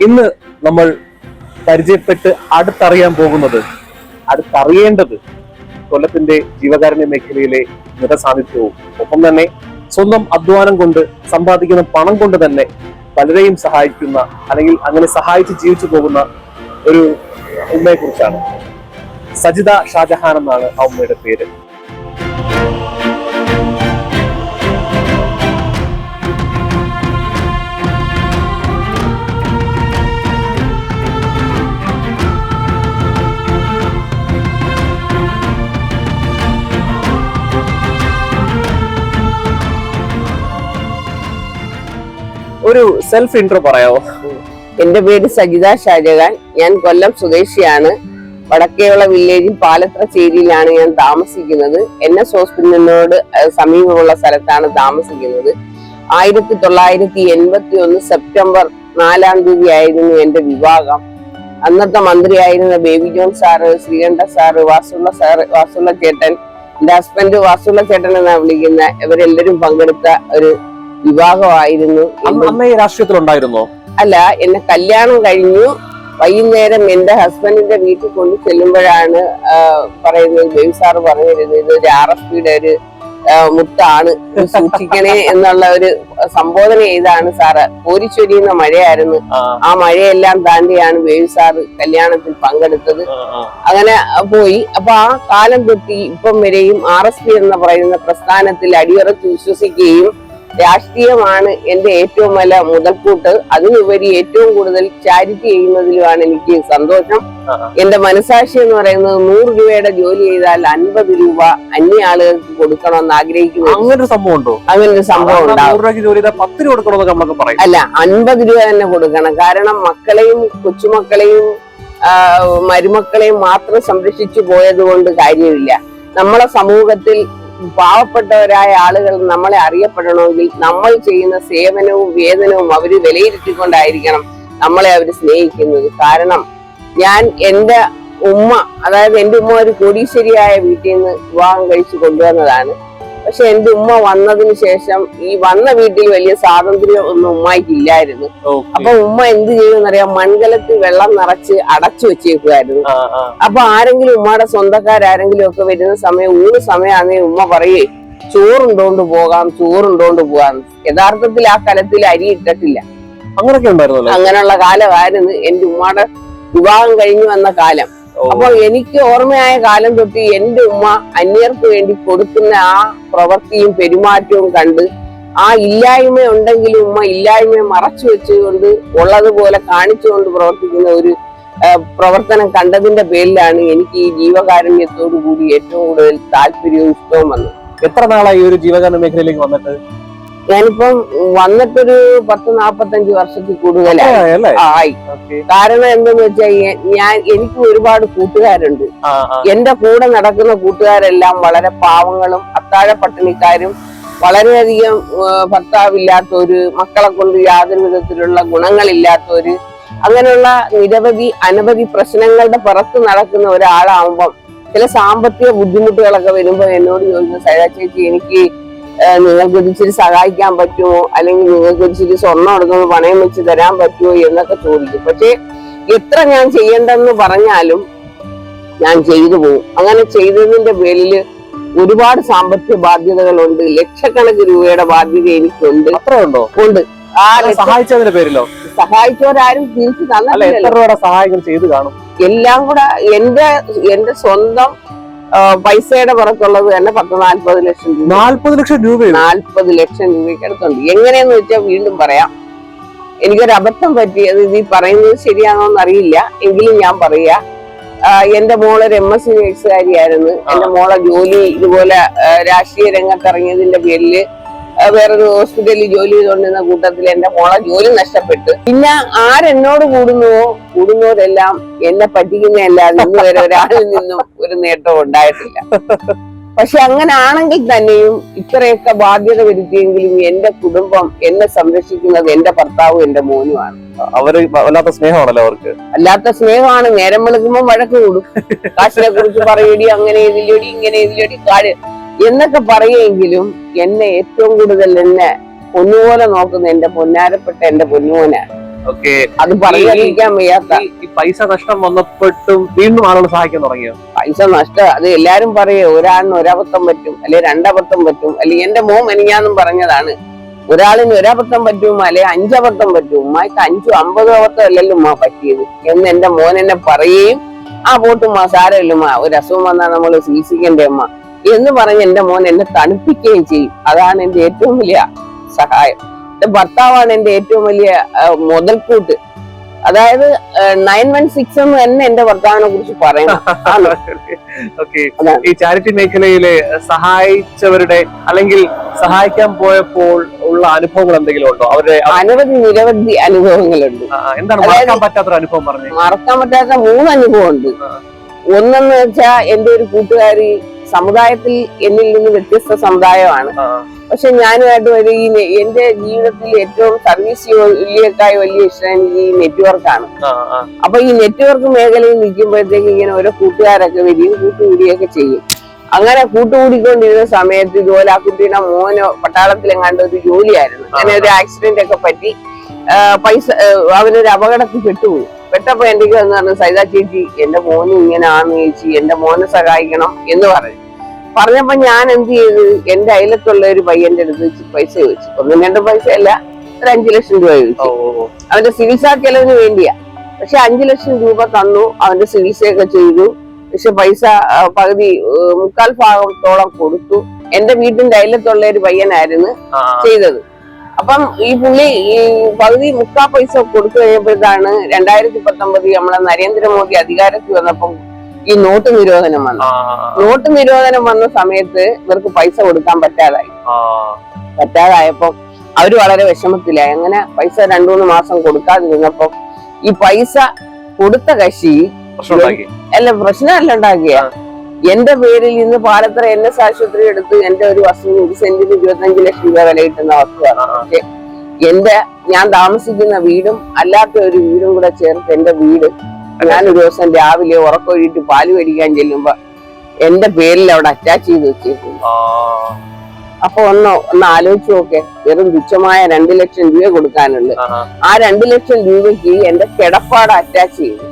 ഇന്ന് നമ്മൾ പരിചയപ്പെട്ട് അടുത്തറിയേണ്ടത് കൊല്ലത്തിന്റെ ജീവകാരുണ്യ മേഖലയിലെ നിറസാന്നിധ്യവും ഒപ്പം തന്നെ സ്വന്തം അധ്വാനം കൊണ്ട് സമ്പാദിക്കുന്ന പണം കൊണ്ട് തന്നെ പലരെയും സഹായിക്കുന്ന അല്ലെങ്കിൽ അങ്ങനെ സഹായിച്ച് ജീവിച്ചു പോകുന്ന ഒരു ഉമ്മയെ കുറിച്ചാണ്. സജിത ഷാജഹാൻ എന്നാണ് ആ ഉമ്മയുടെ പേര്. ഒരു സെൽഫ് ഇൻട്രോ പറയാവോ? എന്റെ പേര് സജിത ഷാജഹാൻ. ഞാൻ കൊല്ലം സ്വദേശിയാണ്. വടക്കേയുള്ള വില്ലേജിൽ പാലത്രശ്ശേരിയിലാണ് ഞാൻ താമസിക്കുന്നത്. NS ഹോസ്പിറ്റലിനോട് സമീപമുള്ള സ്ഥലത്താണ് താമസിക്കുന്നത്. 1981 സെപ്റ്റംബർ 4 ആയിരുന്നു എന്റെ വിവാഹം. അന്നത്തെ മന്ത്രിയായിരുന്ന ബേബി ജോൺ സാറ്, ശ്രീകണ്ഠ സാറ്, വാസുള്ള ചേട്ടൻ, എന്റെ ഹസ്ബൻഡ് വാസുള്ള ചേട്ടൻ എന്നാണ് വിളിക്കുന്ന, ഇവരെല്ലാരും പങ്കെടുത്ത ഒരു വിവാഹമായിരുന്നു. അമ്മ രാഷ്ട്രീയത്തിലുണ്ടായിരുന്നോ? അല്ല, എന്നെ കല്യാണം കഴിഞ്ഞു വൈകുന്നേരം എന്റെ ഹസ്ബൻഡിന്റെ വീട്ടിൽ കൊണ്ട് ചെല്ലുമ്പോഴാണ് പറയുന്നത്, ബേബി സാറ് പറഞ്ഞിരുന്നത് ഇത് ഒരു RSPയുടെ ഒരു മുത്താണ്, സൂക്ഷിക്കണേ എന്നുള്ള ഒരു സംബോധന ചെയ്താണ് സാറ്. കോരിച്ചൊരിയുന്ന മഴയായിരുന്നു. ആ മഴയെല്ലാം താണ്ടിയാണ് ബേബി സാറ് കല്യാണത്തിൽ പങ്കെടുത്തത്. അങ്ങനെ പോയി. അപ്പൊ ആ കാലം തൊട്ട് ഇപ്പം വരെയും RSP എന്ന് പറയുന്ന പ്രസ്ഥാനത്തിൽ അടിയുറച്ച് വിശ്വസിക്കുകയും രാഷ്ട്രീയമാണ് എന്റെ ഏറ്റവും വലിയ മുതൽക്കൂട്ട്. അതിനുപരി ഏറ്റവും കൂടുതൽ ചാരിറ്റി ചെയ്യുന്നതിലുമാണ് എനിക്ക് സന്തോഷം. എന്റെ മനസാക്ഷി എന്ന് പറയുന്നത് 100 രൂപയുടെ ജോലി ചെയ്താൽ 50 രൂപ അന്യ ആളുകൾക്ക് കൊടുക്കണമെന്ന് ആഗ്രഹിക്കുന്നു. അങ്ങനൊരു സംഭവം ഉണ്ടോ? അങ്ങനൊരു സംഭവം ഉണ്ടാവും. 10 രൂപ കൊടുക്കണമെന്നൊക്കെ അല്ല, 50 രൂപ തന്നെ കൊടുക്കണം. കാരണം മക്കളെയും കൊച്ചുമക്കളെയും മരുമക്കളെയും മാത്രം സംരക്ഷിച്ചു പോയത് കൊണ്ട് കാര്യമില്ല. നമ്മളെ സമൂഹത്തിൽ പാവപ്പെട്ടവരായ ആളുകൾ നമ്മളെ അറിയപ്പെടണമെങ്കിൽ നമ്മൾ ചെയ്യുന്ന സേവനവും വേതനവും അവര് വിലയിരുത്തിക്കൊണ്ടായിരിക്കണം നമ്മളെ അവര് സ്നേഹിക്കുന്നത്. കാരണം ഞാൻ എന്റെ ഉമ്മ, അതായത് എന്റെ ഉമ്മ ഒരു കോടീശ്വരിയായ വീട്ടിൽ നിന്ന് വിവാഹം കഴിച്ചു കൊണ്ടുവന്നതാണ്. പക്ഷെ എന്റെ ഉമ്മ വന്നതിന് ശേഷം ഈ വന്ന വീട്ടിൽ വലിയ സ്വാതന്ത്ര്യം ഒന്നും ഉമ്മായിക്കില്ലായിരുന്നു. അപ്പൊ ഉമ്മ എന്ത് ചെയ്യുമെന്നറിയാം, മൺകലത്തിൽ വെള്ളം നിറച്ച് അടച്ചു വെച്ചേക്കുമായിരുന്നു. അപ്പൊ ആരെങ്കിലും ഉമ്മയുടെ സ്വന്തക്കാരെങ്കിലും ഒക്കെ വരുന്ന സമയം, ഊണ് സമയമാണെങ്കിൽ ഉമ്മ പറയേ ചോറുണ്ടോണ്ട് പോകാം. യഥാർത്ഥത്തിൽ ആ കലത്തിൽ അരി ഇട്ടിട്ടില്ല. അങ്ങനെയുള്ള കാലമായിരുന്നു എന്റെ ഉമ്മയുടെ വിവാഹം കഴിഞ്ഞു വന്ന കാലം. അപ്പൊ എനിക്ക് ഓർമ്മയായ കാലം തൊട്ട് എന്റെ ഉമ്മ അന്യർക്ക് വേണ്ടി കൊടുക്കുന്ന ആ പ്രവൃത്തിയും പെരുമാറ്റവും കണ്ട്, ആ ഇല്ലായ്മ ഉണ്ടെങ്കിലും ഉമ്മ ഇല്ലായ്മയെ മറച്ചു വെച്ചുകൊണ്ട് ഉള്ളതുപോലെ കാണിച്ചുകൊണ്ട് പ്രവർത്തിക്കുന്ന ഒരു പ്രവർത്തനം കണ്ടതിന്റെ പേരിലാണ് എനിക്ക് ഈ ജീവകാരുണ്യത്തോടു കൂടി ഏറ്റവും കൂടുതൽ താല്പര്യവും ഇഷ്ടവും വന്നത്. എത്ര നാളായി ഒരു ജീവകാരുണ്യ മേഖലയിലേക്ക് വന്നിട്ട്? ഞാനിപ്പം വന്നിട്ടൊരു 10-45 വർഷത്തിൽ കൂടുതലായി. കാരണം എന്തെന്ന് വെച്ചാൽ എനിക്ക് ഒരുപാട് കൂട്ടുകാരുണ്ട്. എന്റെ കൂടെ നടക്കുന്ന കൂട്ടുകാരെല്ലാം വളരെ പാവങ്ങളും അത്താഴ പട്ടിണിക്കാരും, വളരെയധികം ഭർത്താവില്ലാത്തവര്, മക്കളെ കൊണ്ട് യാതൊരു വിധത്തിലുള്ള ഗുണങ്ങളില്ലാത്തവര്, അങ്ങനെയുള്ള അനവധി പ്രശ്നങ്ങളുടെ പുറത്ത് നടക്കുന്ന ഒരാളാവുമ്പം ചില സാമ്പത്തിക ബുദ്ധിമുട്ടുകളൊക്കെ വരുമ്പോ എന്നോട് ചോദിക്കുന്ന, സൈദ ചേച്ചി എനിക്ക് നിങ്ങൾക്ക് ഇച്ചിരി സഹായിക്കാൻ പറ്റുമോ, അല്ലെങ്കിൽ നിങ്ങൾക്ക് ഇച്ചിരി സ്വർണ്ണം എടുക്കുമ്പോൾ പണയം വെച്ച് തരാൻ പറ്റുമോ എന്നൊക്കെ ചോദിക്കും. പക്ഷെ എത്ര ഞാൻ ചെയ്യണ്ടെന്ന് പറഞ്ഞാലും ഞാൻ ചെയ്തു പോകും. അങ്ങനെ ചെയ്തതിന്റെ പേരിൽ ഒരുപാട് സാമ്പത്തിക ബാധ്യതകളുണ്ട്. ലക്ഷക്കണക്കിന് രൂപയുടെ ബാധ്യത എനിക്കുണ്ട്. ഉണ്ട്. സഹായിച്ചതിന്റെ പേരിലോ? സഹായിച്ചവരാരും തിരിച്ചു തന്നിട്ടില്ല. എല്ലാം കൂടെ എന്റെ സ്വന്തം പൈസയുടെ പുറത്തുള്ളത് തന്നെ 40 ലക്ഷം രൂപ. 40 ലക്ഷം രൂപയ്ക്ക് അടുത്തുണ്ട്. എങ്ങനെയെന്ന് വെച്ചാൽ വീണ്ടും പറയാം, എനിക്കൊരു അബദ്ധം പറ്റിയത്, ഇത് പറയുന്നത് ശരിയാണോന്ന് അറിയില്ല, എങ്കിലും ഞാൻ പറയാ. എന്റെ മോളൊരു MSc നേഴ്സുകാരിയായിരുന്നു. എന്റെ മോളെ ജോലി ഇതുപോലെ രാഷ്ട്രീയ രംഗത്ത് ഇറങ്ങിയതിന്റെ പേരില് വേറൊരു ഹോസ്പിറ്റലിൽ ജോലി ചെയ്തുകൊണ്ടിരുന്ന കൂട്ടത്തിൽ എന്റെ മോളെ ജോലി നഷ്ടപ്പെട്ടു. പിന്നെ ആരെന്നോട് കൂടുന്നവരെല്ലാം എന്നെ പറ്റിക്കുന്നതല്ലാതെ ഇന്ന് വരെ ഒരാളിൽ നിന്നും ഒരു നേട്ടവും ഉണ്ടായിട്ടില്ല. പക്ഷെ അങ്ങനെ ആണെങ്കിൽ തന്നെയും ഇത്രയൊക്കെ ബാധ്യത വരുത്തിയെങ്കിലും എന്റെ കുടുംബം എന്നെ സംരക്ഷിക്കുന്നത് എന്റെ ഭർത്താവും എന്റെ മോനുമാണ്. അവര് വല്ലാത്ത സ്നേഹമാണല്ലോ അവർക്ക്. അല്ലാത്ത സ്നേഹമാണ്. നേരം വെളുക്കുമ്പോൾ വഴക്ക് കൂടും. കാശിനെ കുറിച്ച് പറയടി, അങ്ങനെ ഇതിലടി ഇങ്ങനെ ഇതിലടി കാട് എന്നൊക്കെ പറയുമെങ്കിലും എന്നെ ഏറ്റവും കൂടുതൽ എന്നെ പൊന്നുപോലെ നോക്കുന്ന എന്റെ പൊന്നാരപ്പെട്ട എന്റെ പൊന്നുമോനാണ്. ഓക്കെ. അത് പറയാതിരിക്കാൻ വയ്യാത്ത. ഈ പൈസ നഷ്ടം വന്നപ്പോഴും വീണ്ടും ആളുകൾ സഹായിക്കാൻ തുടങ്ങിയോ? പൈസ നഷ്ടം അത് എല്ലാരും പറയും, ഒരാളിന് ഒരബദ്ധം പറ്റും, അല്ലെ രണ്ടബദ്ധം പറ്റും, അല്ലെ എന്റെ മോൻ എനിക്കാന്നും പറഞ്ഞതാണ്, ഒരാളിന് ഒരബദ്ധം പറ്റും, അല്ലെ 5 അബദ്ധം പറ്റും, ഉമ്മക്ക് 5 50 അബദ്ധം അല്ലല്ലോ ഉമ്മ പറ്റിയത് എന്ന് എന്റെ മോൻ എന്നെ പറയുകയും, ആ പോട്ടുമ്മ സാരമില്ലമ്മ, ഒരു അസുഖം വന്നാൽ നമ്മൾ ചികിത്സിക്കണ്ടേ അമ്മ എന്ന് പറഞ്ഞ് എന്റെ മോൻ എന്നെ തണുപ്പിക്കുകയും ചെയ്യും. അതാണ് എന്റെ ഏറ്റവും വലിയ സഹായം. എന്റെ ഭർത്താവാണ് എന്റെ ഏറ്റവും വലിയ മുതൽക്കൂട്ട്. അതായത് 916 എന്ന് തന്നെ എന്റെ ഭർത്താവിനെ കുറിച്ച് പറയണം. ഈ ചാരിറ്റി മേഖലയില് സഹായിച്ചവരുടെ അല്ലെങ്കിൽ സഹായിക്കാൻ പോയപ്പോൾ ഉള്ള അനുഭവങ്ങൾ എന്തെങ്കിലും ഉണ്ടോ? അവരുടെ നിരവധി അനുഭവങ്ങളുണ്ട്. എന്താണ് മറക്കാൻ പറ്റാത്ത അനുഭവം പറഞ്ഞു? മറക്കാൻ പറ്റാത്ത 3 അനുഭവം ഉണ്ട്. ഒന്നെന്ന് വെച്ചാ എന്റെ ഒരു കൂട്ടുകാരി സമുദായത്തിൽ എന്നിൽ നിന്ന് വ്യത്യസ്ത സമുദായമാണ്. പക്ഷെ ഞാനുമായിട്ട് എന്റെ ജീവിതത്തിൽ ഏറ്റവും സർവീസ് ജോലിയേക്കാൾ വലിയ ഇഷ്ടം ഈ നെറ്റ്വർക്കാണ്. അപ്പൊ ഈ നെറ്റ്വർക്ക് മേഖലയിൽ നിൽക്കുമ്പോഴത്തേക്ക് ഇങ്ങനെ ഓരോ കൂട്ടുകാരൊക്കെ വരികയും കൂട്ടുകൂടിയൊക്കെ ചെയ്യും. അങ്ങനെ കൂട്ടുകൂടിക്കൊണ്ടിരുന്ന സമയത്ത് ഇതുപോലെ ആ കുട്ടിയുടെ മോനോ പട്ടാളത്തിലെങ്ങാണ്ട് ഒരു ജോലിയായിരുന്നു. അങ്ങനെ ഒരു ആക്സിഡന്റ് ഒക്കെ പറ്റി അവനൊരു അപകടത്തിൽ പെട്ടുപോയി. പെട്ടപ്പോ എന്റെ എന്ന് പറഞ്ഞു, സൈതാ ചേച്ചി എന്റെ മോന് ഇങ്ങനെയാന്ന് ചേച്ചി, എന്റെ മോനെ സഹായിക്കണം എന്ന് പറഞ്ഞപ്പോ ഞാൻ എന്ത് ചെയ്തു, എന്റെ അയലത്തുള്ള ഒരു പയ്യന്റെ അടുത്ത് പൈസ ചോദിച്ചു. 1-2 പൈസ അല്ല, ഒരു 5 ലക്ഷം രൂപ ചോദിച്ചു. അവന്റെ ചികിത്സാ ചെലവിന് വേണ്ടിയാ. പക്ഷെ 5 ലക്ഷം രൂപ തന്നു, അവന്റെ ചികിത്സയൊക്കെ ചെയ്തു. പക്ഷെ പൈസ പകുതി 3/4 ഭാഗത്തോളം കൊടുത്തു. എന്റെ വീട്ടിന്റെ അയലത്തുള്ള ഒരു പയ്യനായിരുന്നു ചെയ്തത്. അപ്പം ഈ പുള്ളി ഈ പകുതി 3/4 പൈസ കൊടുത്തു കഴിഞ്ഞപ്പോഴാണ് 2019 നമ്മളെ നരേന്ദ്രമോദി അധികാരത്തിൽ വന്നപ്പം ഈ നോട്ട് നിരോധനം വന്നു. നോട്ട് നിരോധനം വന്ന സമയത്ത് ഇവർക്ക് പൈസ കൊടുക്കാൻ പറ്റാതായപ്പോ അവര് വളരെ വിഷമത്തിലായി. അങ്ങനെ പൈസ 2-3 മാസം കൊടുക്കാതിരുന്നപ്പോ ഈ പൈസ കൊടുത്ത കക്ഷി പ്രശ്നമല്ല ഉണ്ടാക്കിയ എന്റെ പേരിൽ ഇന്ന് പാലത്തറ NS ആശുപത്രി എടുത്ത് എന്റെ ഒരു വസ്തു 1 സെന്റിന് 25 ലക്ഷം രൂപ വില കിട്ടുന്ന വസ്തുവാണ്. പക്ഷെ ഞാൻ താമസിക്കുന്ന വീടും അല്ലാത്ത ഒരു വീടും കൂടെ ചേർത്ത് എന്റെ വീട് ഞാനൊരു ദിവസം രാവിലെ ഉറക്കൊഴിയിട്ട് പാല് മേടിക്കാൻ ചെല്ലുമ്പോ എന്റെ പേരിൽ അവിടെ അറ്റാച്ച് ചെയ്ത് വെച്ചേക്കുന്നു. അപ്പൊ ഒന്ന് ആലോചിച്ച് നോക്കെ, വെറും തുച്ഛമായ 2 ലക്ഷം രൂപ കൊടുക്കാനുള്ളു. ആ 2 ലക്ഷം രൂപയ്ക്ക് എന്റെ കിടപ്പാട് അറ്റാച്ച് ചെയ്തു.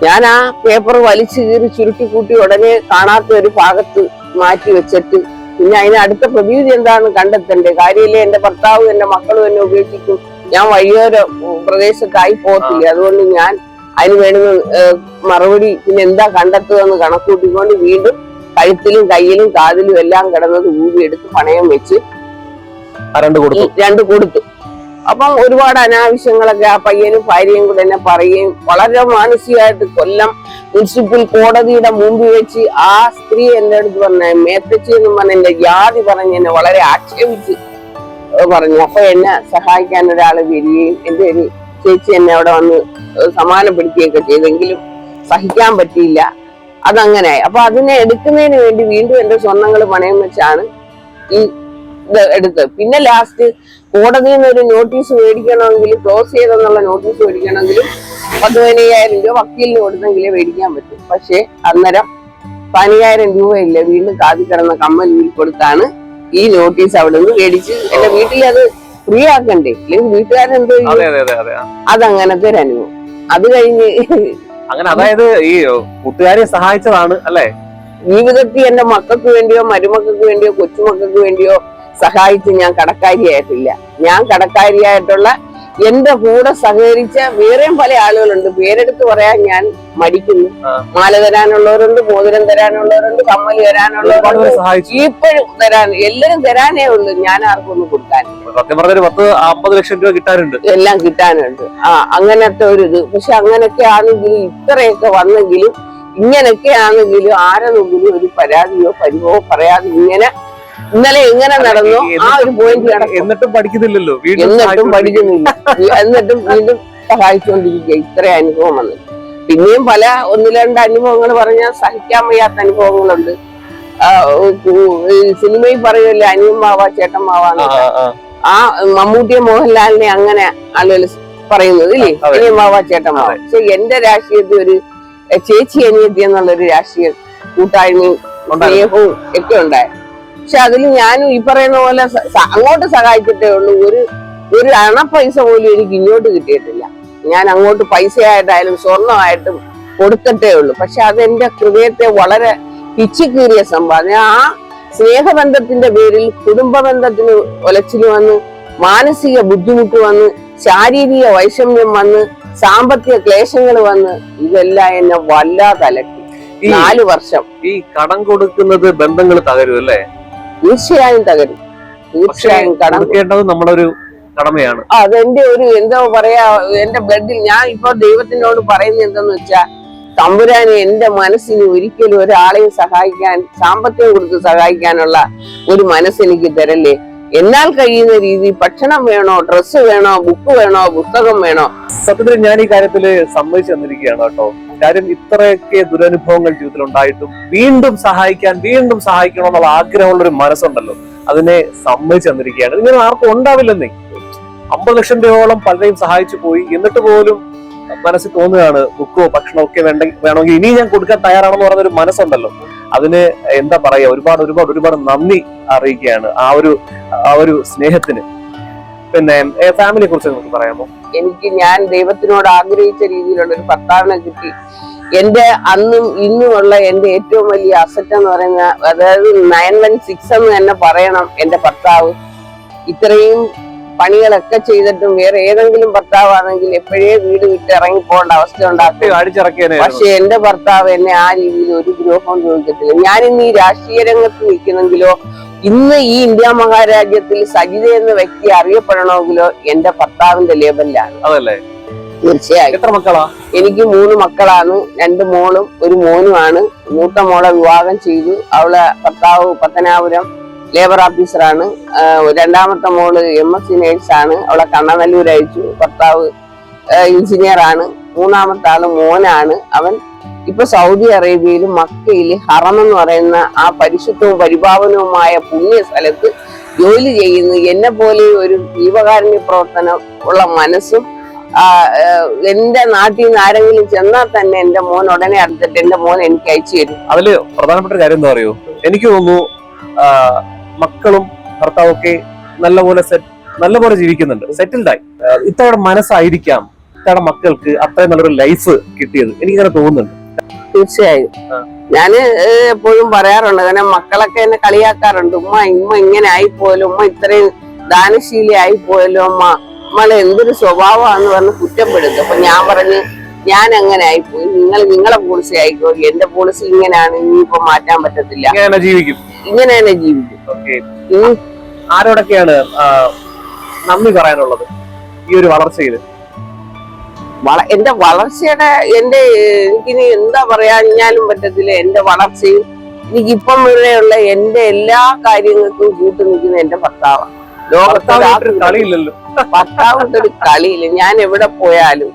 ഞാൻ ആ പേപ്പർ വലിച്ചു കീറി ചുരുട്ടി കൂട്ടി ഉടനെ കാണാത്ത ഒരു ഭാഗത്ത് മാറ്റി വെച്ചിട്ട് പിന്നെ അതിന് അടുത്ത പ്രതിവിധി എന്താണെന്ന് കണ്ടെത്തണ്ടേ. കാര്യമില്ലേ, എന്റെ ഭർത്താവും എന്റെ മക്കളും എന്നെ ഉപേക്ഷിക്കും, ഞാൻ വഴിയോര പ്രദേശത്തായി പോകത്തില്ല. അതുകൊണ്ട് ഞാൻ അതിന് വേണ്ടുന്ന മറുപടി പിന്നെ എന്താ കണ്ടെത്തുക എന്ന് കണക്കൂട്ടിക്കൊണ്ട് വീണ്ടും കഴുത്തിലും കയ്യിലും കാതിലും എല്ലാം കിടന്നത് ഊരിയെടുത്ത് പണയം വെച്ച് 2 കൊടുത്തു. അപ്പം ഒരുപാട് അനാവശ്യങ്ങളൊക്കെ ആ പയ്യനും ഭാര്യയും കൂടെ എന്നെ പറയുകയും വളരെ മാനസികമായിട്ട് കൊല്ലം മുനിസിപ്പൽ കോടതിയുടെ മുമ്പിൽ വെച്ച് ആ സ്ത്രീ എന്റെ അടുത്ത് പറഞ്ഞ മേത്തച്ചി എന്ന് പറഞ്ഞ എന്റെ ജാതി പറഞ്ഞ് എന്നെ വളരെ ആക്ഷേപിച്ച് പറഞ്ഞു. അപ്പൊ എന്നെ സഹായിക്കാൻ ഒരാൾ വരികയും എന്റെ ഒരു ചേച്ചി എന്നെ അവിടെ വന്ന് സമാധാനപ്പെടുത്തുകയൊക്കെ ചെയ്തെങ്കിലും സഹിക്കാൻ പറ്റിയില്ല. അതങ്ങനെയായി. അപ്പൊ അതിനെ എടുക്കുന്നതിന് വേണ്ടി വീണ്ടും എന്റെ സ്വർണ്ണങ്ങൾ പണയം വെച്ചാണ് ഈ ഇത് എടുത്തത്. പിന്നെ ലാസ്റ്റ് കോടതിയിൽ നിന്ന് ഒരു നോട്ടീസ് മേടിക്കണമെങ്കിൽ, ക്ലോസ് ചെയ്തെന്നുള്ള നോട്ടീസ് മേടിക്കണമെങ്കിലും 15,000 രൂപ വക്കീലിന് കൊടുത്തെങ്കിലേ മേടിക്കാൻ പറ്റും. പക്ഷെ അന്നേരം 15,000 രൂപയില്ല, വീണ്ടും കാതി കിടന്ന കമ്മൽ ഊരി കൊടുത്താണ് ഈ നോട്ടീസ് അവിടെ നിന്ന് മേടിച്ച് എന്റെ വീട്ടിൽ അത് ഫ്രീ ആക്കണ്ടേ, അല്ലെങ്കിൽ വീട്ടുകാരെന്തോ അതങ്ങനത്തെ ഒരു അനുഭവം. അത് കഴിഞ്ഞ് അങ്ങനെ, അതായത് ഈ കൂട്ടുകാരെ സഹായിച്ചതാണ് അല്ലെ. ജീവിതത്തിൽ എന്റെ മക്കൾക്ക് വേണ്ടിയോ മരുമക്കൾക്ക് വേണ്ടിയോ കൊച്ചുമക്കൾക്ക് വേണ്ടിയോ സഹായിച്ച് ഞാൻ കടക്കാരിയായിട്ടില്ല. ഞാൻ കടക്കാരിയായിട്ടുള്ള എന്റെ കൂടെ സഹകരിച്ച വേറെയും പല ആളുകളുണ്ട്. പേരെടുത്ത് പറയാൻ ഞാൻ മടിക്കുന്നു. മാല തരാനുള്ളവരുണ്ട്, മോതിരം തരാനുള്ളവരുണ്ട്, കമ്മല് തരാനുള്ളവരുണ്ട്, ഇപ്പോഴും തരാൻ എല്ലാരും തരാനേ ഉള്ളൂ. ഞാൻ ആർക്കും ഒന്നും കൊടുക്കാനില്ല. 50 ലക്ഷം രൂപ കിട്ടാനുണ്ട്, എല്ലാം കിട്ടാനുണ്ട്. അങ്ങനത്തെ ഒരു ഇത്. പക്ഷെ അങ്ങനെയൊക്കെ ആണെങ്കിലും ഇത്രയൊക്കെ വന്നെങ്കിലും ഇങ്ങനെയൊക്കെ ആണെങ്കിലും ആരെന്നെങ്കിലും ഒരു പരാതിയോ പരിഭവോ പറയാതെ ഇന്നലെ എങ്ങനെ നടന്നു ആ ഒരു പോയിന്റ് എന്നിട്ടും പഠിക്കുന്നില്ലല്ലോ, എന്നിട്ടും പഠിക്കുന്നില്ല, എന്നിട്ടും വീണ്ടും സഹായിച്ചുകൊണ്ടിരിക്കുക. ഇത്ര അനുഭവം വന്നു. പിന്നെയും പല 1-2 അനുഭവങ്ങൾ പറഞ്ഞാൽ സഹിക്കാൻ വയ്യാത്ത അനുഭവങ്ങളുണ്ട്. സിനിമയിൽ പറയുമല്ലോ അനിയൻ മാവ ചേട്ടൻ മാവാന്ന്. ആ മമ്മൂട്ടിയെ മോഹൻലാലിനെ അങ്ങനെ ആളുകൾ പറയുന്നത് ഇല്ലേ, അനിയൻ മാവ ചേട്ടൻ മാവ. പക്ഷെ എന്റെ രാഷ്ട്രീയത്തിൽ ഒരു ചേച്ചി അനിയത്തി എന്നുള്ളൊരു രാഷ്ട്രീയ കൂട്ടായ്മയും സ്നേഹവും ഒക്കെ ഉണ്ടായി. പക്ഷെ അതിൽ ഞാനും ഈ പറയുന്ന പോലെ അങ്ങോട്ട് സഹായിച്ചിട്ടേ ഉള്ളൂ. ഒരു ഒരു അണ പൈസ പോലും എനിക്ക് ഇങ്ങോട്ട് കിട്ടിയിട്ടില്ല. ഞാൻ അങ്ങോട്ട് പൈസയായിട്ടായാലും സ്വർണമായിട്ടും കൊടുത്തിട്ടേ ഉള്ളൂ. പക്ഷെ അതെന്റെ ഹൃദയത്തെ വളരെ പിച്ചിക്കീറിയ സമ്പാദ്യം. ആ സ്നേഹബന്ധത്തിന്റെ പേരിൽ കുടുംബ ബന്ധത്തിന് ഒലച്ചില് വന്ന്, മാനസിക ബുദ്ധിമുട്ട് വന്ന്, ശാരീരിക വൈഷമ്യം വന്ന്, സാമ്പത്തിക ക്ലേശങ്ങൾ വന്ന്, ഇതെല്ലാം എന്നെ വല്ലാതെ അലട്ടി. 4 വർഷം ഈ കടം കൊടുക്കുന്നത് ബന്ധങ്ങൾ തകരും അല്ലേ? തീർച്ചയായും തകരും. തീർച്ചയായും കടം കൊടുക്കേണ്ടത് നമ്മുടെ ഒരു കടമയാണ്. അതെന്റെ ഒരു എന്താ പറയാ, എന്റെ ബ്ലഡിൽ ഞാൻ ഇപ്പൊ ദൈവത്തിനോട് പറയുന്നത് എന്തെന്ന് വെച്ചാ, തമ്പുരാനെ എന്റെ മനസ്സിന് ഒരിക്കലും ഒരാളെയും സഹായിക്കാൻ, സാമ്പത്തികം കൊടുത്ത് സഹായിക്കാനുള്ള ഒരു മനസ്സെനിക്ക് തരല്ലേ. എന്നാൽ കഴിയുന്ന രീതി ഭക്ഷണം വേണോ, ഡ്രസ്സ് വേണോ, ബുക്ക് വേണോ, പുസ്തകം വേണോ. സത്യത്തിൽ ഞാൻ ഈ കാര്യത്തില് സമ്മതിച്ചു തന്നിരിക്കുകയാണ് കേട്ടോ. കാര്യം ഇത്രയൊക്കെ ദുരനുഭവങ്ങൾ ജീവിതത്തിൽ ഉണ്ടായിട്ടും വീണ്ടും സഹായിക്കണം എന്നുള്ള ആഗ്രഹമുള്ള ഒരു മനസ്സുണ്ടല്ലോ, അതിനെ സമ്മതിച്ചു തന്നിരിക്കുകയാണ്. ഇങ്ങനെ ആർക്കും ഉണ്ടാവില്ലെന്നേ. 50 ലക്ഷം രൂപയോളം പലരെയും സഹായിച്ചു പോയി, എന്നിട്ട് പോലും മനസ്സിൽ തോന്നുകയാണ് ബുക്കോ ഭക്ഷണമോ ഒക്കെ വേണമെങ്കിൽ ഇനി ഞാൻ കൊടുക്കാൻ തയ്യാറാണെന്ന് പറയുന്ന ഒരു മനസ്സുണ്ടല്ലോ. അതിന് എന്താ പറയാ, ഒരുപാട് നന്ദി അറിയിക്കുകയാണ് ആ ഒരു സ്നേഹത്തിന്. പിന്നെ ഫാമിലിയെ കുറിച്ച് നമുക്ക് പറയാമോ? ഞാൻ ദൈവത്തിനോട് ആഗ്രഹിച്ച രീതിയിലുള്ള ഒരു ഭർത്താവിനെ കിട്ടി. എന്റെ അന്നും ഇന്നുമുള്ള എന്റെ ഏറ്റവും വലിയ അസറ്റ് എന്ന് പറയുന്ന, അതായത് 916 എന്ന് തന്നെ പറയണം എന്റെ ഭർത്താവ്. ഇത്രയും പണികളൊക്കെ ചെയ്തിട്ടും വേറെ ഏതെങ്കിലും ഭർത്താവാണെങ്കിൽ എപ്പോഴേ വീട് വിട്ട് ഇറങ്ങിപ്പോകേണ്ട അവസ്ഥ ഉണ്ടാക്കും. പക്ഷെ എന്റെ ഭർത്താവ് എന്നെ ആ രീതിയിൽ ഒരു ദ്രോഹവും ചോദിക്കത്തില്ല. ഞാൻ ഇന്ന് ഈ രാഷ്ട്രീയ രംഗത്ത് നിൽക്കുന്നെങ്കിലോ, ഇന്ന് ഈ ഇന്ത്യ മഹാരാജ്യത്തിൽ സജിത എന്ന വ്യക്തി അറിയപ്പെടണമെങ്കിലോ എന്റെ ഭർത്താവിന്റെ ലേബലിലാണ്. അതല്ലേ? തീർച്ചയായും. എത്ര മക്കളാ? എനിക്ക് 3 മക്കളാണ്. 2 മോളും 1 മോനുമാണ്. മൂത്ത മോളെ വിവാഹം ചെയ്തു. അവളെ ഭർത്താവ് പത്തനാപുരം ലേബർ ഓഫീസറാണ്. രണ്ടാമത്തെ മോള് MSc നേഴ്സാണ്. അവളെ കണ്ണനല്ലൂർ അയച്ചു. ഭർത്താവ് എഞ്ചിനീയർ ആണ്. മൂന്നാമത്തെ ആള് മോനാണ്. അവൻ ഇപ്പൊ സൗദി അറേബ്യയിൽ മക്കയിൽ ഹറം എന്ന് പറയുന്ന ആ പരിശുദ്ധവും പരിപാവനവുമായ പുണ്യ സ്ഥലത്ത് ജോലി ചെയ്യുന്നു. എന്നെ പോലെ ഒരു ജീവകാരുണ്യ പ്രവർത്തനം ഉള്ള മനസ്സും എന്റെ നാട്ടിൽ നിന്ന് ആരെങ്കിലും ചെന്നാൽ തന്നെ എന്റെ മോൻ ഉടനെ അടുത്തിട്ട് എന്റെ മോൻ എനിക്ക് അയച്ചു തരും. അതില് പ്രധാനപ്പെട്ട കാര്യം എന്താ പറയൂ, എനിക്ക് തോന്നുന്നു മക്കളും ഭർത്താവും ഒക്കെ നല്ലപോലെ ജീവിക്കുന്നുണ്ട്, സെറ്റിൽഡായി. ഇത്തവണ മനസ്സായിരിക്കാം ഇത്തവണ മക്കൾക്ക് അത്രയും നല്ലൊരു ലൈഫ് കിട്ടിയത്, എനിക്കിങ്ങനെ തോന്നുന്നുണ്ട്. തീർച്ചയായും. ഞാന് എപ്പോഴും പറയാറുണ്ട്, കാരണം മക്കളൊക്കെ എന്നെ കളിയാക്കാറുണ്ട്. ഉമ്മ ഇങ്ങനെ ആയിപ്പോയല്ലോ, ഉമ്മ ഇത്രയും ദാനശീലി ആയിപ്പോയല്ലോ, നമ്മളെ എന്തൊരു സ്വഭാവമാണെന്ന് പറഞ്ഞ് കുറ്റപ്പെടുത്തും. അപ്പൊ ഞാൻ പറഞ്ഞു, ഞാൻ അങ്ങനെ ആയിപ്പോയി, നിങ്ങളെ പോളിസി ആയിക്കോ, എന്റെ പോളിസി ഇങ്ങനെയാണ്, ഇനിയിപ്പോ മാറ്റാൻ പറ്റത്തില്ല, ഇങ്ങനെ തന്നെ ജീവിക്കും. ആരോടൊക്കെയാണ് നന്ദി പറയാനുള്ളത് ഈ ഒരു വളർച്ചയിൽ? എന്റെ വളർച്ചയുടെ എനിക്കിനി എന്താ പറയാഞ്ഞാലും പറ്റത്തില്ല. എന്റെ വളർച്ചയും എനിക്കിപ്പം വരെയുള്ള എന്റെ എല്ലാ കാര്യങ്ങൾക്കും കൂട്ടു നിൽക്കുന്ന എന്റെ ഭർത്താവാണ്. കളിയില്ലല്ലോ, ഭർത്താവിന്റെ ഒരു കളിയില്ല. ഞാൻ എവിടെ പോയാലും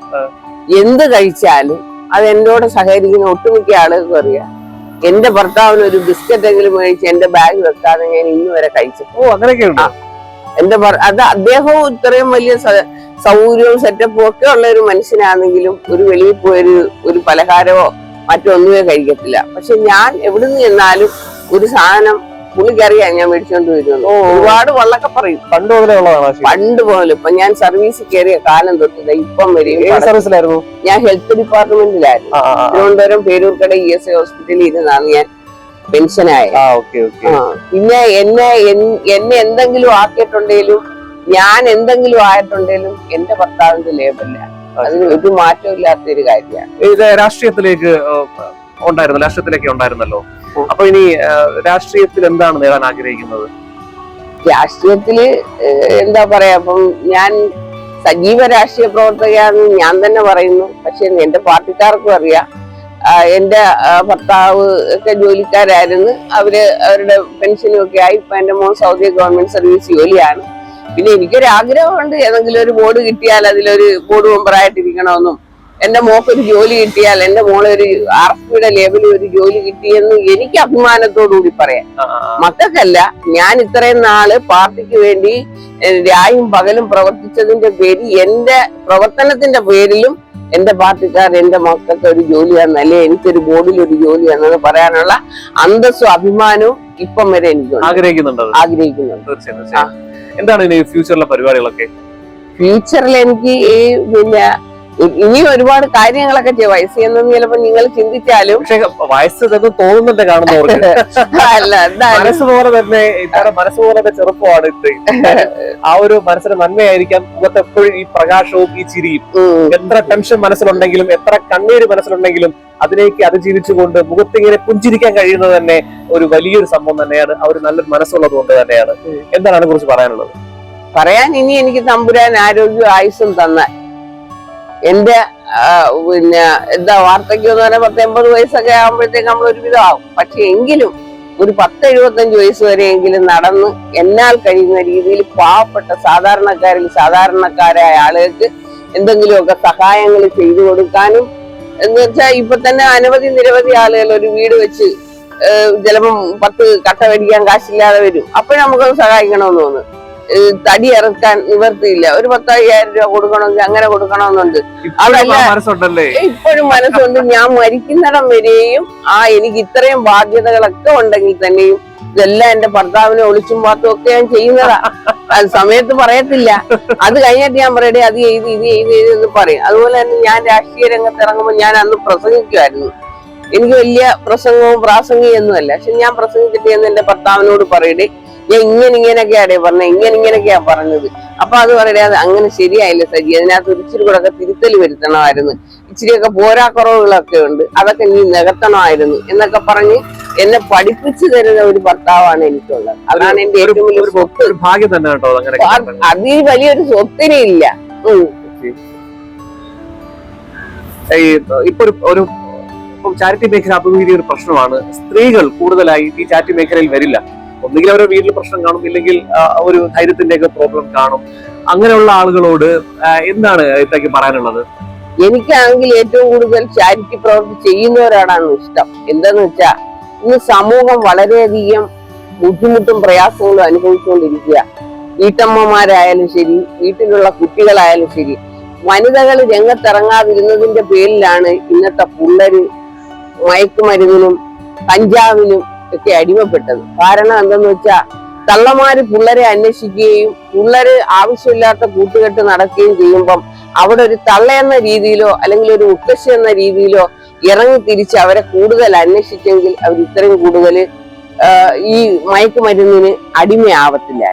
എന്ത് കഴിച്ചാലും അത് എന്നോട് സഹകരിക്കുന്ന ഒട്ടുമിക്ക ആളുകൾക്കും അറിയാം. എന്റെ ഭർത്താവിന് ഒരു ബിസ്ക്കറ്റ് എങ്കിലും മേടിച്ച് എന്റെ ബാഗ് വെക്കാതെ ഞാൻ ഇന്ന് വരെ കഴിച്ചു. അങ്ങനെയൊക്കെയുണ്ട്. അത് അദ്ദേഹവും ഇത്രയും വലിയ സൗകര്യവും സെറ്റപ്പും ഒക്കെ ഉള്ള ഒരു മനുഷ്യനാണെങ്കിലും ഒരു വെളിയിൽ പോയൊരു ഒരു പലഹാരമോ മറ്റൊന്നുമേ കഴിക്കത്തില്ല. പക്ഷെ ഞാൻ എവിടുന്ന് ചെന്നാലും ഒരു സാധനം പുള്ളിക്കറിയാം ഞാൻ മേടിച്ചോണ്ട് വരുന്നു. ഒരുപാട് വള്ളൊക്കെ പറയും. പണ്ട് പോലെ ഇപ്പൊ ഞാൻ സർവീസിൽ കയറിയ കാലം തൊട്ട് ഇപ്പം വരെയും ഞാൻ ഹെൽത്ത് ഡിപ്പാർട്ട്മെന്റിലായിരുന്നു. തിരുവനന്തപുരം പേരൂർക്കട ESI ഹോസ്പിറ്റലിൽ ഇരുന്നാണ് ഞാൻ പെൻഷനായത്. പിന്നെ എന്നെ എന്തെങ്കിലും ആക്കിയിട്ടുണ്ടെങ്കിലും ഞാൻ എന്തെങ്കിലും ആയിട്ടുണ്ടെങ്കിലും എന്റെ ഭർത്താവിന്റെ ലേബലിലാണ്. അതിന് ഒരു മാറ്റവും ഇല്ലാത്തൊരു കാര്യമാണ്. ഇത് രാഷ്ട്രീയത്തിലേക്ക് ഉണ്ടായിരുന്നല്ലോ. അപ്പൊ ഇനി രാഷ്ട്രീയത്തിൽ എന്താണ് നേടാൻ ആഗ്രഹിക്കുന്നത്? രാഷ്ട്രീയത്തില് എന്താ പറയാ, അപ്പം ഞാൻ സജീവ രാഷ്ട്രീയ പ്രവർത്തകയാണെന്ന് ഞാൻ തന്നെ പറയുന്നു. പക്ഷെ എന്റെ പാർട്ടിക്കാർക്കും അറിയാം. എന്റെ ഭർത്താവ് ഒക്കെ ജോലിക്കാരായിരുന്നു. അവരുടെ പെൻഷനും ഒക്കെ ആയി. ഇപ്പൊ എന്റെ മോൻ സൗദി ഗവൺമെന്റ് സർവീസ് ജോലിയാണ്. പിന്നെ എനിക്കൊരാഗ്രഹമുണ്ട്, ഏതെങ്കിലും ഒരു ബോർഡ് കിട്ടിയാൽ അതിലൊരു ബോർഡ് മെമ്പറായിട്ടിരിക്കണമെന്നും, എന്റെ മോക്കൊരു ജോലി കിട്ടിയാൽ, എന്റെ മോളെ ഒരു RFPയുടെ ലേബലിൽ ഒരു ജോലി കിട്ടിയെന്ന് എനിക്ക് അഭിമാനത്തോടുകൂടി പറയാം. മക്കൾക്കല്ല. ഞാൻ ഇത്രയും നാള് പാർട്ടിക്ക് വേണ്ടി രായും പകലും പ്രവർത്തിച്ചതിന്റെ പേരിൽ, എന്റെ പ്രവർത്തനത്തിന്റെ പേരിലും എന്റെ പാർട്ടിക്കാർ എന്റെ മക്കൾക്ക് ഒരു ജോലിയാണെന്നല്ലേ, എനിക്കൊരു ബോർഡിൽ ഒരു ജോലിയാണെന്ന് പറയാനുള്ള അന്തസ്സും അഭിമാനവും ഇപ്പം വരെ എനിക്ക് ആഗ്രഹിക്കുന്നുണ്ട്. ആഗ്രഹിക്കുന്നുണ്ട്. എന്താണ് ഇനി ഫ്യൂച്ചറിലെ പരിപാടികളൊക്കെ? ഫ്യൂച്ചറിൽ എനിക്ക് ഈ പിന്നെ ഇനി ഒരുപാട് കാര്യങ്ങളൊക്കെ ചെയ്യും. വയസ്സ് എന്നൊന്നും ചിലപ്പോ നിങ്ങൾ ചിന്തിച്ചാലും പക്ഷെ വയസ്സ് ഇതൊന്നും തോന്നുന്നുണ്ട് കാണുന്നവർക്ക്. അല്ല എന്തായാലും മനസ്സ് പോലെ തന്നെ ഇത്തരം മനസ്സ് പോലെ തന്നെ ചെറുപ്പമാണ് ഇത്. ആ ഒരു മനസ്സിന് നന്മയായിരിക്കാം മുഖത്ത് എപ്പോഴും ഈ പ്രകാശവും ഈ ചിരിയും. എത്ര ടെൻഷൻ മനസ്സിലുണ്ടെങ്കിലും എത്ര കണ്ണീര് മനസ്സിലുണ്ടെങ്കിലും അതിലേക്ക് അതിജീവിച്ചുകൊണ്ട് മുഖത്ത് ഇങ്ങനെ പുഞ്ചിരിക്കാൻ കഴിയുന്നത് തന്നെ ഒരു വലിയൊരു സംഭവം തന്നെയാണ്. ആ ഒരു നല്ലൊരു മനസ്സുള്ളത് കൊണ്ട് തന്നെയാണ്. എന്താണ് അതിനെ കുറിച്ച് പറയാനുള്ളത്? പറയാൻ ഇനി എനിക്ക് തമ്പുരാൻ ആരോഗ്യവും ആയുസ്സും തന്ന എന്റെ പിന്നെ എന്താ വാർദ്ധക്യം എന്ന് പറഞ്ഞാൽ 10-80 വയസ്സൊക്കെ ആകുമ്പോഴത്തേക്ക് നമ്മൾ ഒരുവിധം ആവും. പക്ഷെ എങ്കിലും ഒരു 10-75 വയസ്സ് വരെയെങ്കിലും നടന്ന് എന്നാൽ കഴിയുന്ന രീതിയിൽ പാവപ്പെട്ട സാധാരണക്കാരായ ആളുകൾക്ക് എന്തെങ്കിലുമൊക്കെ സഹായങ്ങൾ ചെയ്തു കൊടുക്കാനും, എന്ന് വെച്ചാൽ ഇപ്പൊ തന്നെ നിരവധി ആളുകൾ ഒരു വീട് വെച്ച് ചിലപ്പം 10 കട്ട മേടിക്കാൻ കാശില്ലാതെ വരും. അപ്പോഴും നമുക്കത് സഹായിക്കണമെന്ന് തോന്നുന്നു. തടി ഇറക്കാൻ നിവർത്തിയില്ല, ഒരു 10,000 രൂപ കൊടുക്കണമെങ്കിൽ അങ്ങനെ കൊടുക്കണമെന്നുണ്ട്. അതല്ല ഇപ്പോഴും മനസ്സുണ്ട്. ഞാൻ മരിക്കുന്നിടം വരെയും എനിക്ക് ഇത്രയും ബാധ്യതകളൊക്കെ ഉണ്ടെങ്കിൽ തന്നെയും ഇതെല്ലാം എന്റെ ഭർത്താവിനെ ഒളിച്ചും പാത്തും ഒക്കെ ഞാൻ ചെയ്യുന്നതാ. അത് സമയത്ത് പറയത്തില്ല. അത് കഴിഞ്ഞിട്ട് ഞാൻ പറയട്ടെ അത് ചെയ്ത് ഇത് എന്ന് പറയും. അതുപോലെ തന്നെ ഞാൻ രാഷ്ട്രീയ രംഗത്ത് ഇറങ്ങുമ്പോൾ ഞാൻ അന്ന് പ്രസംഗിക്കുമായിരുന്നു. എനിക്ക് വലിയ പ്രസംഗവും പ്രാസംഗികയൊന്നുമല്ല. പക്ഷെ ഞാൻ പ്രസംഗിച്ചിട്ട് എന്ന് എന്റെ ഭർത്താവിനോട് പറയട്ടെ ഞാൻ ഇങ്ങനെയൊക്കെയാടേ പറഞ്ഞത്, ഇങ്ങനെയൊക്കെയാ പറഞ്ഞത്. അപ്പൊ അത് പറയാതെ അങ്ങനെ ശരിയായില്ല സജി, അതിനകത്ത് ഇച്ചിരി കൂടെ ഒക്കെ തിരുത്തൽ വരുത്തണമായിരുന്നു, ഇച്ചിരിയൊക്കെ പോരാക്കുറവുകളൊക്കെ ഉണ്ട്, അതൊക്കെ നീ നികത്തണമായിരുന്നു എന്നൊക്കെ പറഞ്ഞ് എന്നെ പഠിപ്പിച്ചു തരുന്ന ഒരു ഭർത്താവാണ് എനിക്കുള്ളത്. അതാണ് എന്റെ ഏറ്റവും വലിയ സ്വത്ത്. ഭാഗ്യം തന്നെ കേട്ടോ. അതിൽ വലിയൊരു സ്വത്തിനെ ഇല്ല. ഇപ്പൊ ഒരു ചാരിറ്റി മേഖല അഭിമുഖീകരിക്കുന്ന ഒരു പ്രശ്നമാണ്. സ്ത്രീകൾ കൂടുതലായി ഈ ചാരിറ്റി മേഖലയിൽ വരില്ല. ഒന്നുകിൽ അവരുടെ വീട്ടിൽ പ്രശ്നം കാണും, ഇല്ലെങ്കിൽ ഒരു ധൈര്യത്തിന്റെ ഒക്കെ പ്രോബ്ലം കാണും. അങ്ങനെയുള്ള ആളുകളോട് എന്താണ് ഇത്രയ്ക്ക് പറയാനുള്ളത്? എനിക്കാണെങ്കിൽ ഏറ്റവും കൂടുതൽ ചാരിറ്റി പ്രവൃത്തി ചെയ്യുന്നവരാണ് ഇഷ്ടം. എന്താന്ന് വെച്ചാ ഇന്ന് സമൂഹം വളരെയധികം ബുദ്ധിമുട്ടും പ്രയാസങ്ങളും അനുഭവിച്ചുകൊണ്ടിരിക്കുക. വീട്ടമ്മമാരായാലും ശരി, വീട്ടിലുള്ള കുട്ടികളായാലും ശരി, വനിതകൾ രംഗത്തിറങ്ങാതിരുന്നതിന്റെ പേരിലാണ് ഇന്നത്തെ പിള്ളേര് മയക്കുമരുന്നിനും കഞ്ചാവിനും ഒക്കെ അടിമപ്പെട്ടത്. കാരണം എന്തെന്ന് വെച്ചാ തള്ളമാര് പിള്ളേരെ അന്വേഷിക്കുകയും പിള്ളേര് ആവശ്യമില്ലാത്ത കൂട്ടുകെട്ട് നടക്കുകയും ചെയ്യുമ്പം അവിടെ ഒരു തള്ളയെന്ന രീതിയിലോ അല്ലെങ്കിൽ ഒരു മുത്തശ്ശി എന്ന രീതിയിലോ ഇറങ്ങി തിരിച്ച് അവരെ കൂടുതൽ അന്വേഷിച്ചെങ്കിൽ അവർ ഇത്രയും കൂടുതൽ ഈ മയക്കുമരുന്നിന് അടിമയാവത്തില്ല.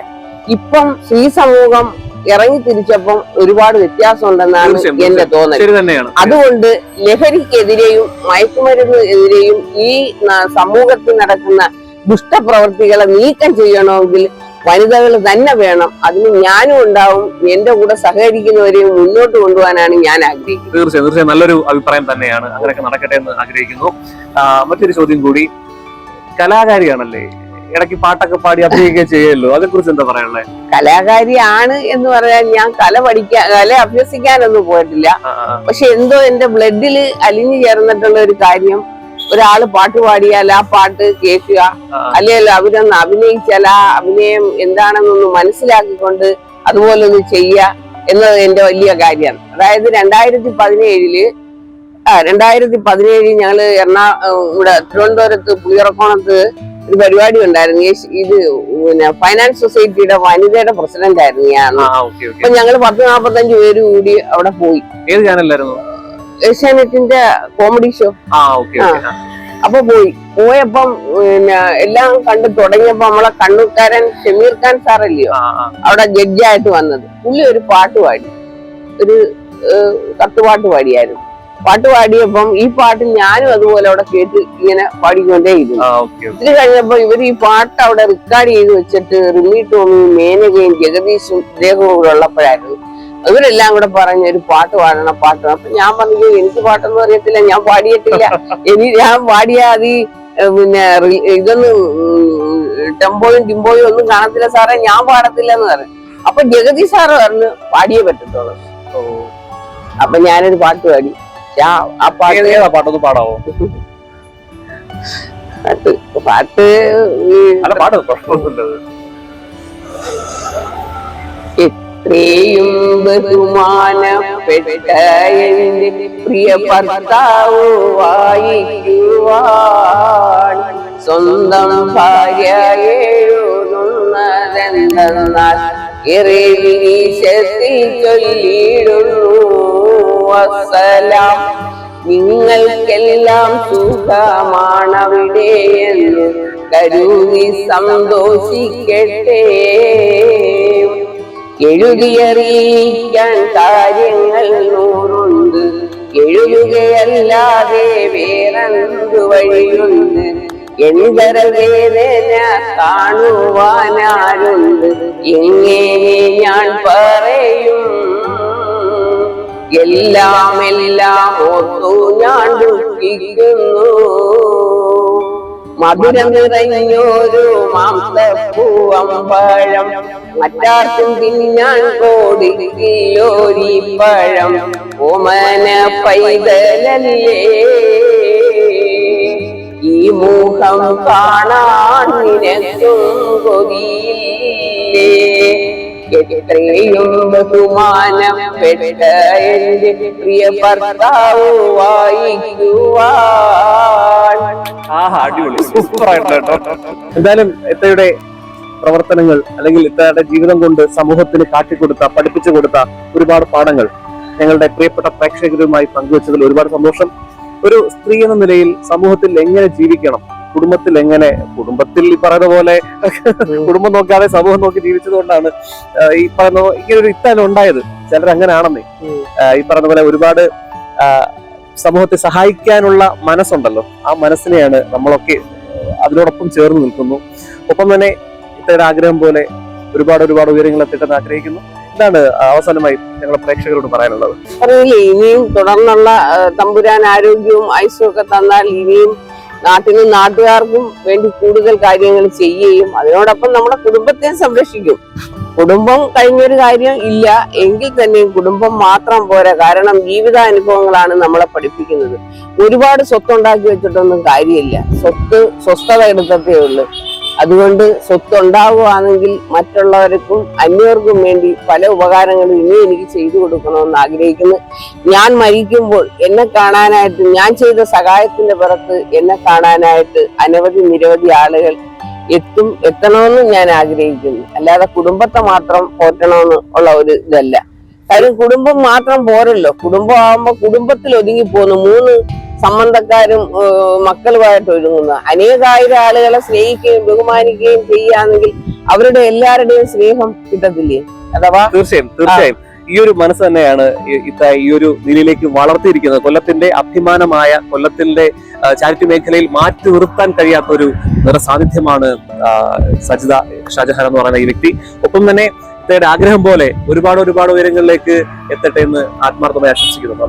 ഇപ്പം സ്ത്രീ സമൂഹം ഇറങ്ങി തിരിച്ചപ്പം ഒരുപാട് വ്യത്യാസം ഉണ്ടെന്നാണ് എന്റെ തോന്നൽ. അതുകൊണ്ട് ലഹരിക്കെതിരെയും മയക്കുമരുന്ന് എതിരെയും ഈ സമൂഹത്തിൽ നടക്കുന്ന ദുഷ്ടപ്രവർത്തികളെ നീക്കം ചെയ്യണമെങ്കിൽ വനിതകൾ തന്നെ വേണം. അതിന് ഞാനും ഉണ്ടാവും, എന്റെ കൂടെ സഹകരിക്കുന്നവരെയും മുന്നോട്ട് കൊണ്ടുപോകാനാണ് ഞാൻ ആഗ്രഹിക്കുന്നത്. തീർച്ചയായും നല്ലൊരു അഭിപ്രായം തന്നെയാണ്. അങ്ങനെയൊക്കെ നടക്കട്ടെ എന്ന് ആഗ്രഹിക്കുന്നു. മറ്റൊരു ചോദ്യം കൂടി, കലാകാരിയാണല്ലേ, ഇടയ്ക്ക് പാട്ടൊക്കെ പാടി അഭിനയിക്കുകയും ചെയ്യുമല്ലോ, അതേ കുറിച്ച് എന്താ പറയാനുള്ളത്? കലാകാരിയാണ് എന്ന് പറയാൻ ഞാൻ കല അഭ്യസിക്കാനൊന്നും പോയിട്ടില്ല. പക്ഷെ എന്തോ എന്റെ ബ്ലഡില് അലിഞ്ഞു ചേർന്നിട്ടുള്ള ഒരു കാര്യം, ഒരാള് പാട്ട് പാടിയാൽ ആ പാട്ട് കേൾക്കുക, അല്ലെങ്കിൽ അവരൊന്ന് അഭിനയിച്ചാൽ ആ അഭിനയം എന്താണെന്നൊന്ന് മനസ്സിലാക്കിക്കൊണ്ട് അതുപോലെ ഒന്ന് ചെയ്യുക എന്നത് എന്റെ വലിയ കാര്യമാണ്. അതായത് 2017 ഞങ്ങള് ഇവിടെ തിരുവനന്തപുരത്ത് പുളിയറക്കോണത്ത് ഒരു പരിപാടി ഉണ്ടായിരുന്നു. ഇത് പിന്നെ ഫൈനാൻസ് സൊസൈറ്റിയുടെ വനിതയുടെ പ്രസിഡന്റ് ആയിരുന്നു ഞാൻ. അപ്പൊ ഞങ്ങള് 10-45 പേര് കൂടി അവിടെ പോയി. ഏത് ചാനലായിരുന്നു? ഏഷ്യാനെറ്റിന്റെ കോമഡി ഷോ. അപ്പൊ പോയപ്പം പിന്നെ എല്ലാം കണ്ടു തുടങ്ങിയപ്പോ നമ്മളെ കണ്ണൂർക്കാരൻ ഷമീർ ഖാൻ സാറല്ലയോ അവിടെ ജഡ്ജായിട്ട് വന്നത്. പുള്ളി ഒരു പാട്ട് പാടി, ഒരു കത്തുപാട്ട് പാടിയായിരുന്നു. പാട്ട് പാടിയപ്പം ഈ പാട്ട് ഞാനും അതുപോലെ അവിടെ കേട്ട് ഇങ്ങനെ പാടിക്കൊണ്ടേയിരുന്നു. ഇത് കഴിഞ്ഞപ്പോ ഇവർ ഈ പാട്ട് അവിടെ റെക്കോർഡ് ചെയ്ത് വെച്ചിട്ട് റിമി ടോമിയും മേനകയും ജഗദീഷും ഇദ്ദേഹവും കൂടെ ഉള്ളപ്പോഴായിരുന്നു ഇവരെല്ലാം കൂടെ പറഞ്ഞ ഒരു പാട്ട് പാടണം. അപ്പൊ ഞാൻ പറഞ്ഞു എനിക്ക് പാട്ടൊന്നും അറിയത്തില്ല, ഞാൻ പാടിയിട്ടില്ല, ഞാൻ പാടിയാ അത് പിന്നെ ഇതൊന്നും ടെമ്പോയും ടിമ്പോയും ഒന്നും കാണത്തില്ല സാറേ, ഞാൻ പാടത്തില്ല എന്ന് പറഞ്ഞു. അപ്പൊ ജഗദീഷ് സാറ് പറഞ്ഞു പാടിയേ പറ്റത്തുള്ളൂ. അപ്പൊ ഞാനൊരു പാട്ട് പാടി. ആ പാട്ടൊന്ന് പാടാവോ? പാട്ട് എത്രയും ബഹുമാനപ്പെട്ട എന്റെ പ്രിയ ഭർത്താവ് വായിക്കുവാൻ സ്വന്തം ഭാര്യ എഴുതുന്നതെന്നാൽ ഇറേശത്തിൽ ചൊല്ലിടുന്നു വസ്സലാം. നിങ്ങൾക്കെല്ലാം സുഖമാണവിടെ എന്ന് കരുതി സന്തോഷിക്കട്ടെ. എഴുതിയറിയിക്കാൻ കാര്യങ്ങൾ നൂറുണ്ട്, എഴുതുകയല്ലാതെ വേറെന്തു വഴിയുണ്ട്. എന്തൊരു വേദന കാണുവാനാരുണ്ട്, എങ്ങനെ ഞാൻ പറയും. എല്ലാം ഓർത്തു ഞാൻ ദുഃഖിക്കുന്നു. മധുരം നിറഞ്ഞൊരു മാംസപ്പൂവമ്പഴം മറ്റാർക്കും തിന്നാൻ കൊടുക്കില്ലോരീ പഴം. ഓമന പൈതലല്ലേ ഈ മുഖം കാണാൻ നിനക്കും കൊതിയില്ലേ. എത്രയും ബഹുമാനപ്പെട്ട എന്റെ പ്രിയ ഭർത്താവ് വായിക്കുവാൻ. അടിപൊളി, സൂപ്പർ ആയിട്ടുണ്ട് കേട്ടോ. എന്തായാലും ഇത്തയുടെ പ്രവർത്തനങ്ങൾ അല്ലെങ്കിൽ ഇത്തയുടെ ജീവിതം കൊണ്ട് സമൂഹത്തിന് കാട്ടിക്കൊടുത്ത, പഠിപ്പിച്ചു കൊടുത്ത ഒരുപാട് പാഠങ്ങൾ ഞങ്ങളുടെ പ്രിയപ്പെട്ട പ്രേക്ഷകരുമായി പങ്കുവച്ചതിൽ ഒരുപാട് സന്തോഷം. ഒരു സ്ത്രീ എന്ന നിലയിൽ സമൂഹത്തിൽ എങ്ങനെ ജീവിക്കണം, കുടുംബത്തിൽ എങ്ങനെ, കുടുംബത്തിൽ ഈ പറയുന്ന പോലെ കുടുംബം നോക്കാതെ സമൂഹം നോക്കി ജീവിച്ചത് കൊണ്ടാണ് ഈ പറയുന്ന ഇങ്ങനെ ഒരു ഇത്താനം ഉണ്ടായത്. ചിലർ അങ്ങനെയാണെന്നേ. ഈ പറയുന്ന പോലെ ഒരുപാട് സമൂഹത്തെ സഹായിക്കാനുള്ള മനസ്സുണ്ടല്ലോ, ആ മനസ്സിനെയാണ് നമ്മളൊക്കെ അതിനോടൊപ്പം ചേർന്ന് നിൽക്കുന്നു. ഒപ്പം തന്നെ ഇത്തരം ആഗ്രഹം പോലെ ഒരുപാട് ഉയരങ്ങൾ എത്തിട്ടെന്ന് ആഗ്രഹിക്കുന്നു. എന്താണ് അവസാനമായി ഞങ്ങളുടെ പ്രേക്ഷകരോട് പറയാനുള്ളത്? ഇനിയും തുടർന്നുള്ള തമ്പുരാൻ ആരോഗ്യവും ആയുസ്സും ഒക്കെ തന്നാൽ ഇനിയും നാട്ടിനും നാട്ടുകാർക്കും വേണ്ടി കൂടുതൽ കാര്യങ്ങൾ ചെയ്യുകയും അതിനോടൊപ്പം നമ്മുടെ കുടുംബത്തെ സംരക്ഷിക്കും. കുടുംബം കഴിഞ്ഞൊരു കാര്യം ഇല്ല എങ്കിൽ തന്നെയും കുടുംബം മാത്രം പോരാ. കാരണം ജീവിതാനുഭവങ്ങളാണ് നമ്മളെ പഠിപ്പിക്കുന്നത്. ഒരുപാട് സ്വത്തുണ്ടാക്കി വെച്ചിട്ടൊന്നും കാര്യമില്ല. സ്വസ്ഥത എടുത്തതേ ഉള്ളൂ. അതുകൊണ്ട് സ്വത്ത് ഉണ്ടാവുകയാണെങ്കിൽ മറ്റുള്ളവർക്കും അന്യർക്കും വേണ്ടി പല ഉപകാരങ്ങളും ഇനി എനിക്ക് ചെയ്തു കൊടുക്കണമെന്ന് ആഗ്രഹിക്കുന്നു. ഞാൻ മരിക്കുമ്പോൾ എന്നെ കാണാനായിട്ട്, ഞാൻ ചെയ്ത സഹായത്തിന്റെ പുറത്ത് എന്നെ കാണാനായിട്ട് നിരവധി ആളുകൾ എത്തണമെന്ന് ഞാൻ ആഗ്രഹിക്കുന്നു. അല്ലാതെ കുടുംബത്തെ മാത്രം പോറ്റണമെന്ന് ഉള്ള ഒരു ഇതല്ല. കാര്യം കുടുംബം മാത്രം പോരല്ലോ. കുടുംബം ആവുമ്പോ കുടുംബത്തിൽ ഒതുങ്ങിപ്പോകുന്നു. 3 സംബന്ധക്കാരും മക്കളുമായിട്ട് ഒരുങ്ങുന്ന അനേകായിരം ആളുകളെ സ്നേഹിക്കുകയും ബഹുമാനിക്കുകയും ചെയ്യുകയാണെങ്കിൽ അവരുടെ എല്ലാവരുടെയും സ്നേഹം കിട്ടത്തില്ലേ? അഥവാ തീർച്ചയായും ഈ ഒരു മനസ്സ് തന്നെയാണ് ഈ ഒരു നിലയിലേക്ക് വളർത്തിയിരിക്കുന്നത്. കൊല്ലത്തിന്റെ അഭിമാനമായ, കൊല്ലത്തിന്റെ ചാരിറ്റി മേഖലയിൽ മാറ്റി നിർത്താൻ കഴിയാത്ത ഒരു നിറസാന്നിധ്യമാണ് സജിത ഷാജഹാൻ എന്ന് പറയുന്ന ഈ വ്യക്തി. ഒപ്പം തന്നെ ഇത്തയുടെ ആഗ്രഹം പോലെ ഒരുപാട് ഉയരങ്ങളിലേക്ക് എത്തട്ടെ എന്ന് ആത്മാർത്ഥമായി ആശംസിക്കുന്നു.